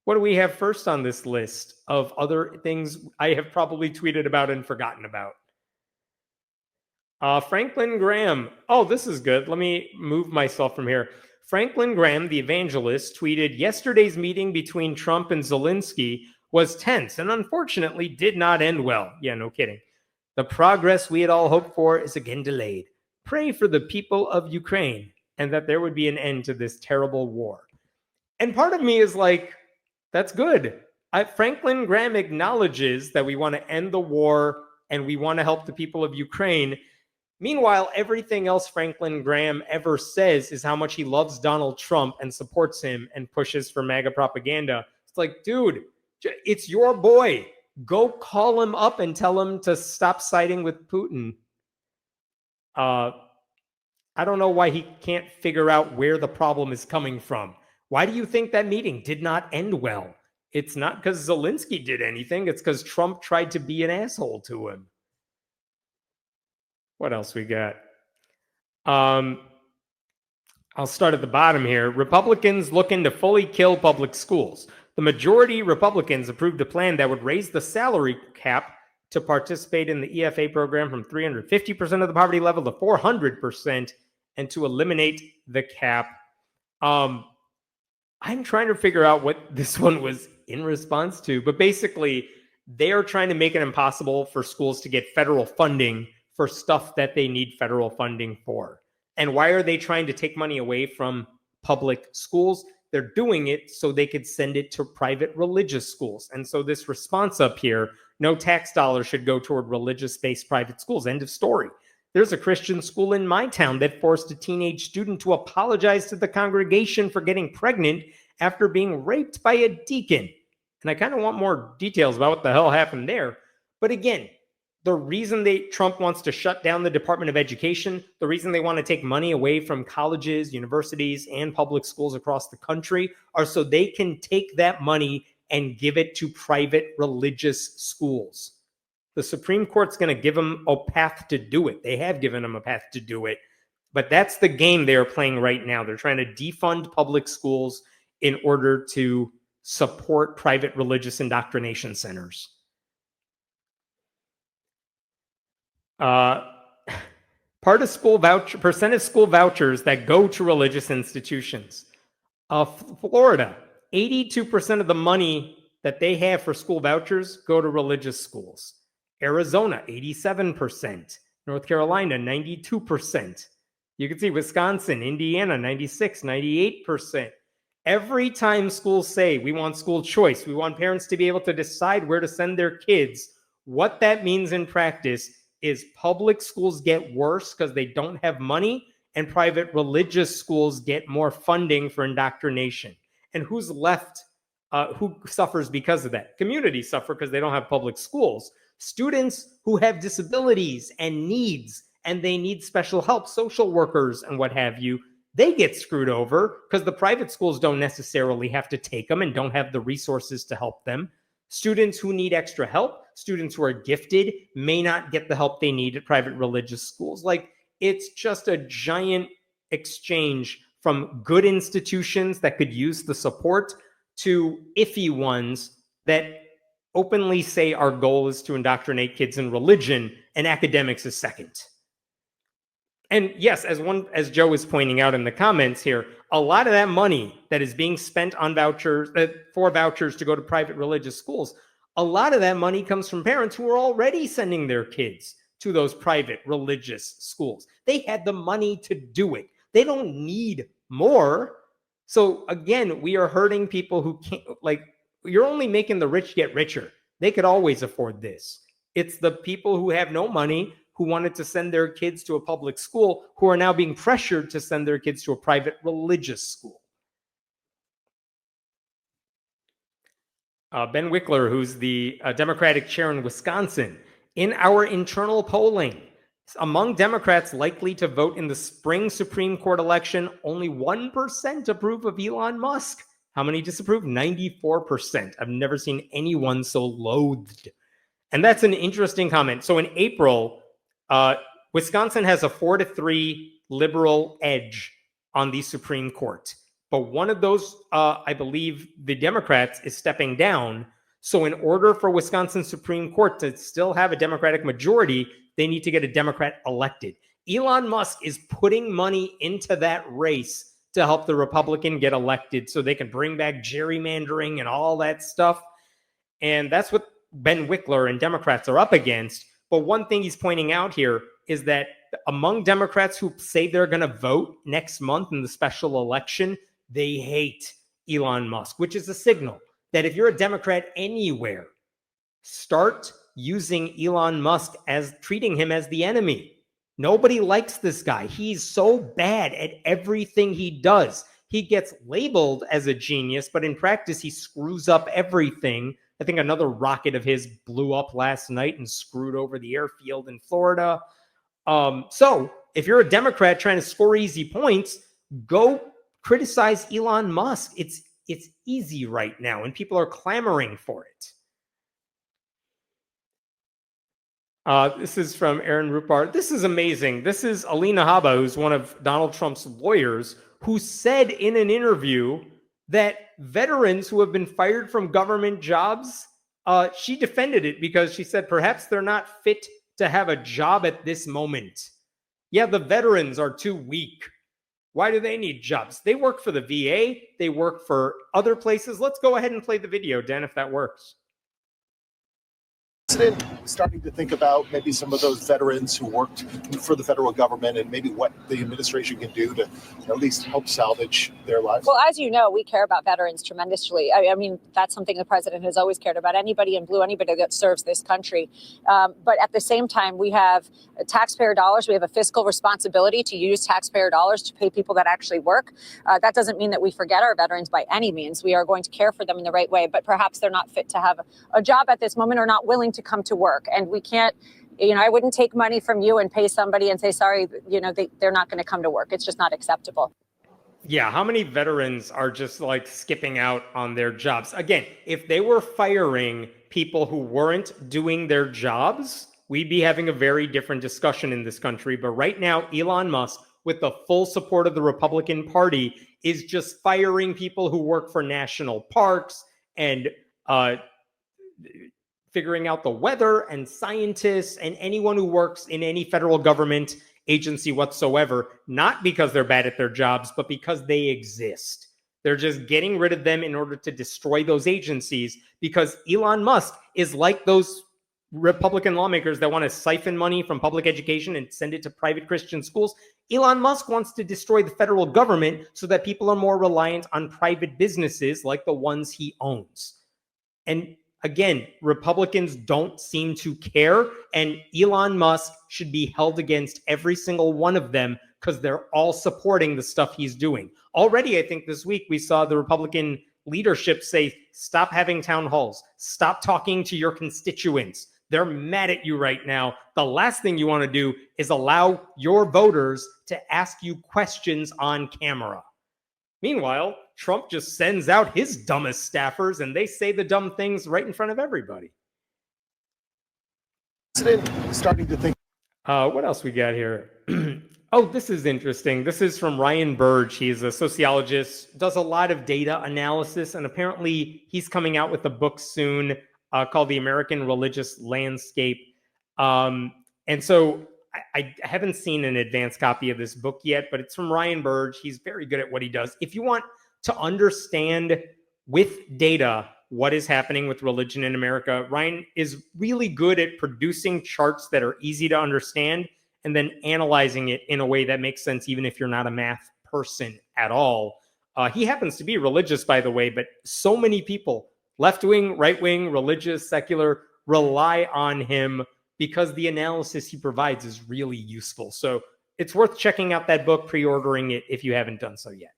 What do we have first on this list of other things I have probably tweeted about and forgotten about? Franklin Graham. Oh, this is good. Let me move myself from here. Franklin Graham, the evangelist, tweeted, yesterday's meeting between Trump and Zelensky was tense and unfortunately did not end well. Yeah, no kidding. The progress we had all hoped for is again delayed. Pray for the people of Ukraine and that there would be an end to this terrible war. And part of me is like, that's good. Franklin Graham acknowledges that we want to end the war and we want to help the people of Ukraine. Meanwhile, everything else Franklin Graham ever says is how much he loves Donald Trump and supports him and pushes for MAGA propaganda. It's like, dude, it's your boy. Go call him up and tell him to stop siding with Putin. I don't know why he can't figure out where the problem is coming from. Why do you think that meeting did not end well? It's not because Zelensky did anything. It's because Trump tried to be an asshole to him. What else we got? I'll start at the bottom here. Republicans looking to fully kill public schools. The majority Republicans approved a plan that would raise the salary cap to participate in the EFA program from 350% of the poverty level to 400% and to eliminate the cap. I'm trying to figure out what this one was in response to, but basically they are trying to make it impossible for schools to get federal funding for stuff that they need federal funding for. And why are they trying to take money away from public schools? They're doing it so they could send it to private religious schools. And so this response up here, no tax dollars should go toward religious-based private schools. End of story. There's a Christian school in my town that forced a teenage student to apologize to the congregation for getting pregnant after being raped by a deacon. And I kind of want more details about what the hell happened there. But again, the reason Trump wants to shut down the Department of Education, the reason they want to take money away from colleges, universities, and public schools across the country are so they can take that money and give it to private religious schools. The Supreme Court's going to give them a path to do it. They have given them a path to do it. But that's the game they are playing right now. They're trying to defund public schools in order to support private religious indoctrination centers. Percent of school vouchers that go to religious institutions. Florida, 82% of the money that they have for school vouchers go to religious schools. Arizona, 87%. North Carolina, 92%. You can see Wisconsin, Indiana, 96, 98%. Every time schools say we want school choice, we want parents to be able to decide where to send their kids, what that means in practice is public schools get worse because they don't have money and private religious schools get more funding for indoctrination. And who's left? Who suffers because of that? Communities suffer because they don't have public schools. Students who have disabilities and needs, and they need special help, social workers and what have you, they get screwed over because the private schools don't necessarily have to take them and don't have the resources to help them. Students who need extra help, students who are gifted, may not get the help they need at private religious schools. Like, it's just a giant exchange from good institutions that could use the support to iffy ones that openly say our goal is to indoctrinate kids in religion and academics is second. And yes, as Joe is pointing out in the comments here, a lot of that money that is being spent on vouchers, for vouchers to go to private religious schools, a lot of that money comes from parents who are already sending their kids to those private religious schools. They had the money to do it. They don't need more. So again, we are hurting people who can't, like, you're only making the rich get richer. They could always afford this. It's the people who have no money, who wanted to send their kids to a public school, who are now being pressured to send their kids to a private religious school. Ben Wickler, who's the Democratic chair in Wisconsin, in our internal polling, among Democrats likely to vote in the spring Supreme Court election, only 1% approve of Elon Musk. How many disapprove? 94%. I've never seen anyone so loathed. And that's an interesting comment. So in April, Wisconsin has a 4-3 liberal edge on the Supreme Court. But one of those, I believe the Democrats, is stepping down. So in order for Wisconsin Supreme Court to still have a Democratic majority, they need to get a Democrat elected. Elon Musk is putting money into that race to help the Republican get elected so they can bring back gerrymandering and all that stuff. And that's what Ben Wickler and Democrats are up against. But one thing he's pointing out here is that among Democrats who say they're going to vote next month in the special election, they hate Elon Musk, which is a signal that if you're a Democrat anywhere, start using Elon Musk as treating him as the enemy. Nobody likes this guy. He's so bad at everything he does. He gets labeled as a genius, but in practice, he screws up everything. I think another rocket of his blew up last night and screwed over the airfield in Florida. So if you're a Democrat trying to score easy points, go criticize Elon Musk. It's easy right now, and people are clamoring for it. This is from Aaron Rupar. This is amazing. This is Alina Habba, who's one of Donald Trump's lawyers, who said in an interview that veterans who have been fired from government jobs, she defended it because she said perhaps they're not fit to have a job at this moment. Yeah, the veterans are too weak. Why do they need jobs? They work for the VA. They work for other places. Let's go ahead and play the video, Dan, if that works. Starting to think about maybe some of those veterans who worked for the federal government and maybe what the administration can do to at least help salvage their lives? Well, as you know, we care about veterans tremendously. I mean, that's something the president has always cared about. Anybody in blue, anybody that serves this country. But at the same time, we have taxpayer dollars. We have a fiscal responsibility to use taxpayer dollars to pay people that actually work. That doesn't mean that we forget our veterans by any means. We are going to care for them in the right way, but perhaps they're not fit to have a job at this moment or not willing to come to work. And we can't, I wouldn't take money from you and pay somebody and say, sorry, they're not going to come to work. It's just not acceptable. Yeah, how many veterans are just like skipping out on their jobs? Again, if they were firing people who weren't doing their jobs, we'd be having a very different discussion in this country. But right now, Elon Musk, with the full support of the Republican Party, is just firing people who work for national parks and figuring out the weather, and scientists and anyone who works in any federal government agency whatsoever, not because they're bad at their jobs, but because they exist. They're just getting rid of them in order to destroy those agencies, because Elon Musk is like those Republican lawmakers that want to siphon money from public education and send it to private Christian schools. Elon Musk wants to destroy the federal government so that people are more reliant on private businesses like the ones he owns. And again, Republicans don't seem to care, and Elon Musk should be held against every single one of them because they're all supporting the stuff he's doing. Already, I think this week we saw the Republican leadership say, stop having town halls, stop talking to your constituents. They're mad at you right now. The last thing you want to do is allow your voters to ask you questions on camera. Meanwhile, Trump just sends out his dumbest staffers and they say the dumb things right in front of everybody. Starting to think. What else we got here? Oh, this is interesting. This is from Ryan Burge. He's a sociologist, does a lot of data analysis, and apparently he's coming out with a book soon called The American Religious Landscape. And so I haven't seen an advanced copy of this book yet, but it's from Ryan Burge. He's very good at what he does. If you want to understand with data what is happening with religion in America, Ryan is really good at producing charts that are easy to understand and then analyzing it in a way that makes sense, even if you're not a math person at all. He happens to be religious, by the way, but so many people, left-wing, right-wing, religious, secular, rely on him because the analysis he provides is really useful. So it's worth checking out that book, pre-ordering it if you haven't done so yet.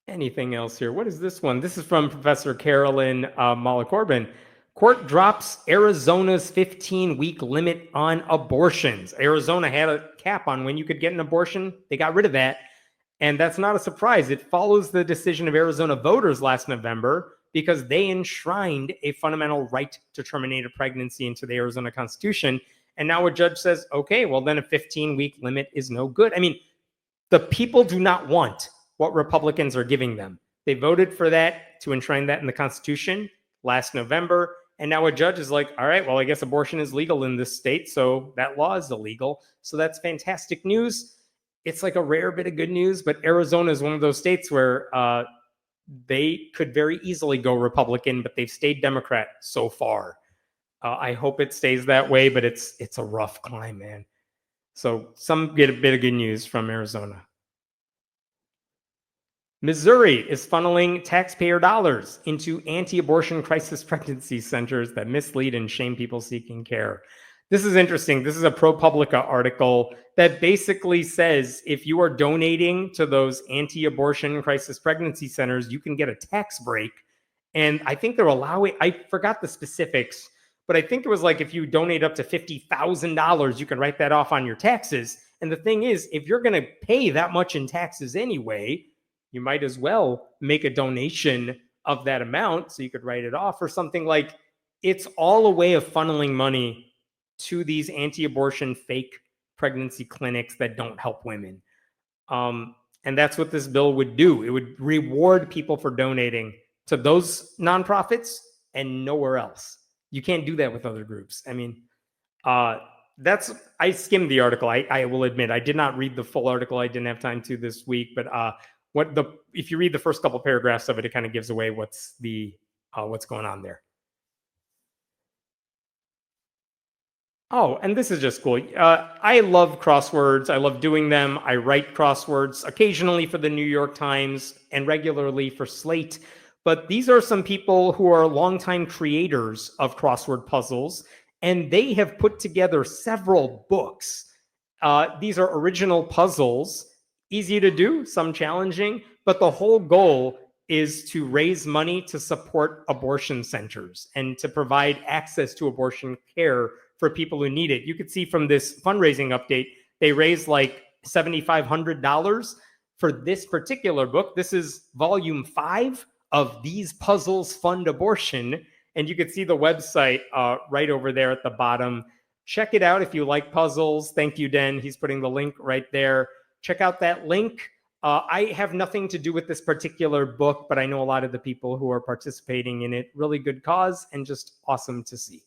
Anything else here? What is this one? This is from Professor Carolyn Malacorbin. Court drops Arizona's 15-week limit on abortions. Arizona had a cap on when you could get an abortion. They got rid of that. And that's not a surprise. It follows the decision of Arizona voters last November because they enshrined a fundamental right to terminate a pregnancy into the Arizona Constitution. And now a judge says, okay, well, then a 15-week limit is no good. I mean, The people do not want what Republicans are giving them. They voted for that to enshrine that in the Constitution last November. And now a judge is like, all right, well, I guess abortion is legal in this state, so that law is illegal. So that's fantastic news. It's like a rare bit of good news, but Arizona is one of those states where they could very easily go Republican, but they've stayed Democrat so far. I hope it stays that way, but it's a rough climb, man. So some get a bit of good news from Arizona. Missouri is funneling taxpayer dollars into anti-abortion crisis pregnancy centers that mislead and shame people seeking care. This is interesting. This is a ProPublica article that basically says if you are donating to those anti-abortion crisis pregnancy centers, you can get a tax break. And I think they're allowing, I forgot the specifics, but I think it was like if you donate up to $50,000, you can write that off on your taxes. And the thing is, if you're going to pay that much in taxes anyway, you might as well make a donation of that amount so you could write it off or something. Like, it's all a way of funneling money to these anti-abortion fake pregnancy clinics that don't help women. And that's what this bill would do. It would reward people for donating to those nonprofits and nowhere else. You can't do that with other groups. I mean, I skimmed the article. I will admit, I did not read the full article. I didn't have time to this week, but if you read the first couple paragraphs of it, it kind of gives away what's going on there. Oh, and this is just cool. I love crosswords. I love doing them. I write crosswords occasionally for the New York Times and regularly for Slate. But these are some people who are longtime creators of crossword puzzles, and they have put together several books. These are original puzzles, easy to do, some challenging, but the whole goal is to raise money to support abortion centers and to provide access to abortion care for people who need it. You could see from this fundraising update, they raised like $7,500 for this particular book. This is volume 5 of These Puzzles Fund Abortion. And you could see the website right over there at the bottom. Check it out if you like puzzles. Thank you, Den. He's putting the link right there. Check out that link. I have nothing to do with this particular book, but I know a lot of the people who are participating in it. Really good cause and just awesome to see.